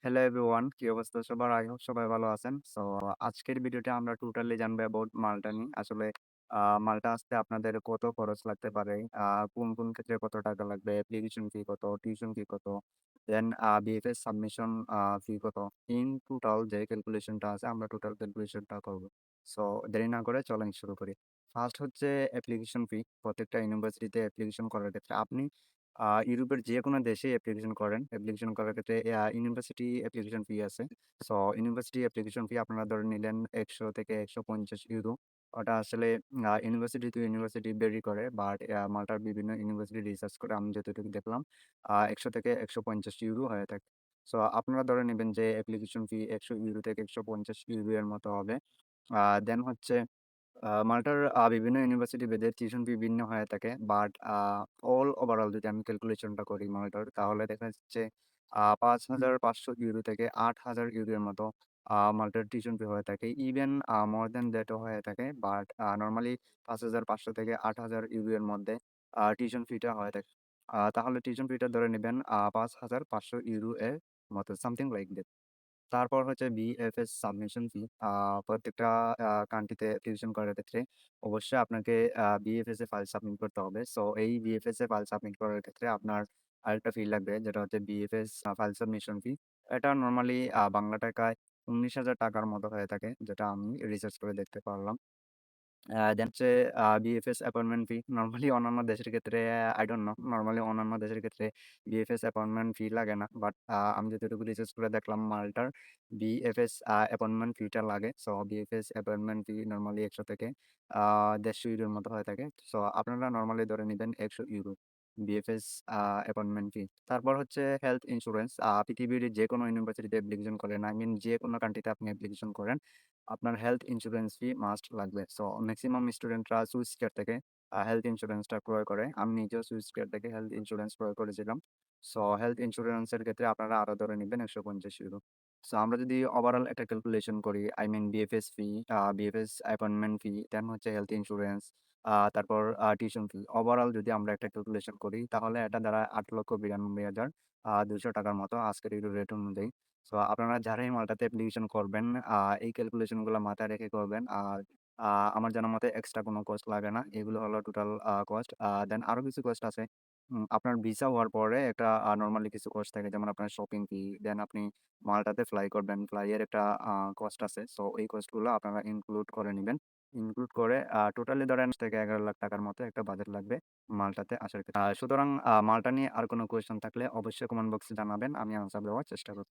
Hello everyone, কি অবস্থা সবার? আই হোপ সবাই ভালো আছেন। সো আজকের ভিডিওতে আমরা টোটালি জানবো অ্যাবাউট মালটা নিয়ে। আসলে মালটা আসতে আপনাদের কত খরচ লাগতে পারে, কোন ক্ষেত্রে কত টাকা লাগবে, অ্যাপ্লিকেশন ফি কত, টিউশন ফি কত, দেন বিএফএস সাবমিশন ফি কত। ইন টোটাল যে ক্যালকুলেশনটা আছে আমরা টোটাল ক্যালকুলেশনটা করব। সো দেরি না করে চলেন শুরু করি। ফার্স্ট হচ্ছে অ্যাপ্লিকেশন ফি। প্রত্যেকটা ইউনিভার্সিটিতে অ্যাপ্লিকেশন করার ক্ষেত্রে আপনি ইউরোপের যেকোনো দেশেই অ্যাপ্লিকেশন করেন। অ্যাপ্লিকেশন করার ক্ষেত্রে ইউনিভার্সিটি অ্যাপ্লিকেশন ফি আছে। সো ইউনিভার্সিটি অ্যাপ্লিকেশন ফি আপনারা ধরে নিলেন €১০০ থেকে €১৫০। ওটা আসলে ইউনিভার্সিটি টু ইউনিভার্সিটি ভেরি করে। বাট মাল্টার বিভিন্ন ইউনিভার্সিটি রিসার্চ করে আমি যতটুকু দেখলাম ৳১০০ থেকে €১৫০ হয়ে থাকে। সো আপনারা ধরে নিবেন যে অ্যাপ্লিকেশন ফি €১০০ থেকে €১৫০ এর মতো হবে। দেন হচ্ছে মাল্টার বিভিন্ন ইউনিভার্সিটি ভেদে টিউশন ফি ভিন্ন হয়ে থাকে। বাট অল ওভারঅল যদি আমি ক্যালকুলেশনটা করি মাল্টার, তাহলে দেখা যাচ্ছে €৫,৫০০ থেকে €৮,০০০ এর মতো মাল্টার টিউশন ফি হয়ে থাকে। ইভেন মোর দ্যান দ্যাটও হয়ে থাকে। বাট নরমালি ৳৫,৫০০ থেকে €৮,০০০ এর মধ্যে টিউশন ফিটা হয়ে থাকে। তাহলে টিউশন ফিটা ধরে নিবেন €৫,৫০০ এর মতো, সামথিং লাইক দ্যাট। তারপর হচ্ছে বিএফএস সাবমিশন ফি। প্রত্যেকটা কান্ট্রিতে টিউশন করার ক্ষেত্রে অবশ্যই আপনাকে বিএফএস এ ফাইল সাবমিট করতে হবে। সো এই বিএফএস এ ফাইল সাবমিট করার ক্ষেত্রে আপনার আরেকটা ফি লাগবে, যেটা হচ্ছে বিএফএস ফাইল সাবমিশন ফি। এটা নরমালি বাংলা টাকায় ৳১৯,০০০ র মতো হয়ে থাকে, যেটা আমি রিসার্চ করে দেখতে পারলাম। দেন হচ্ছে বিএফএস অ্যাপয়েন্টমেন্ট ফি। নরমালি অন্যান্য দেশের ক্ষেত্রে I don't know, নরমালি অন্যান্য দেশের ক্ষেত্রে বিএফএস অ্যাপয়েন্টমেন্ট ফি লাগে না। বাট আমি যতটুকু রিসার্চ করে দেখলাম মাল্টার বিএফএস অ্যাপয়েন্টমেন্ট ফিটা লাগে। সো বিএফএস অ্যাপয়েন্টমেন্ট ফি নরমালি ৳১০০ থেকে ৳১৫০ এর মতো হয়ে থাকে। সো আপনারা নরমালি ধরে নিবেন €১০০ বিএফএস অ্যাপয়েন্টমেন্ট ফি। তারপর হচ্ছে হেলথ ইন্সুরেন্স। পৃথিবীর যেকোনো ইউনিভার্সিটিতে অ্যাপ্লিকেশন করেন, আই মিন যেকোনো কান্ট্রিতে আপনি অ্যাপ্লিকেশন করেন, আপনার হেলথ ইন্সুরেন্স ফি মাস্ট লাগবে। সো মেক্সিমাম স্টুডেন্টরা সুইস কেয়ার থেকে হেলথ ইন্সুরেন্সটা ক্রয় করে। আমি নিজেও সুইস কেয়ার থেকে হেলথ ইন্সুরেন্স ক্রয় করেছিলাম। সো হেলথ ইন্সুরেন্সের ক্ষেত্রে আপনারা আরো ধরে নিবেন €১৫০। সো আমরা যদি ওভারঅল একটা ক্যালকুলেশন করি, I mean BFS fee, BFS appointment fee, then হচ্ছে হেলথ ইন্সুরেন্স, তারপর টিউশন ফি। ওভারঅল যদি আমরা একটা ক্যালকুলেশন করি, তাহলে এটা দাঁড়ায় ৳৮,৯২,২০০ র মতো আজকের ইউরো রেট অনুযায়ী। সো আপনারা যারা এই মালটাতে অ্যাপ্লিকেশন করবেন, এই ক্যালকুলেশন গুলা মাথায় রেখে করবেন। আর আমার জানা মতে এক্সট্রা কোনো কস্ট লাগে না। এগুলো হলো টোটাল কস্ট। দেন আরো কিছু কস্ট আছে। আপনার ভিসা হওয়ার পরে একটা নরমালি কিছু কস্ট থাকে। যেমন আপনার শপিং ফি, দেন আপনি মাল্টাতে ফ্লাই করবেন। ফ্লাই এর একটা কস্ট আছে। সো এই কস্ট গুলো আপনারা ইনক্লুড করে নিবেন। ইনক্লুড করে টোটালি ধরেন ৳১০ থেকে ৳১১,০০,০০০ র মতো একটা বাজেট লাগবে মাল্টাতে আসার ক্ষেত্রে। সুতরাং মাল্টা নিয়ে আর কোনো কোয়েশ্চেন থাকলে অবশ্যই কমেন্ট বক্সে জানাবেন। আমি আনসার দেওয়ার চেষ্টা করব।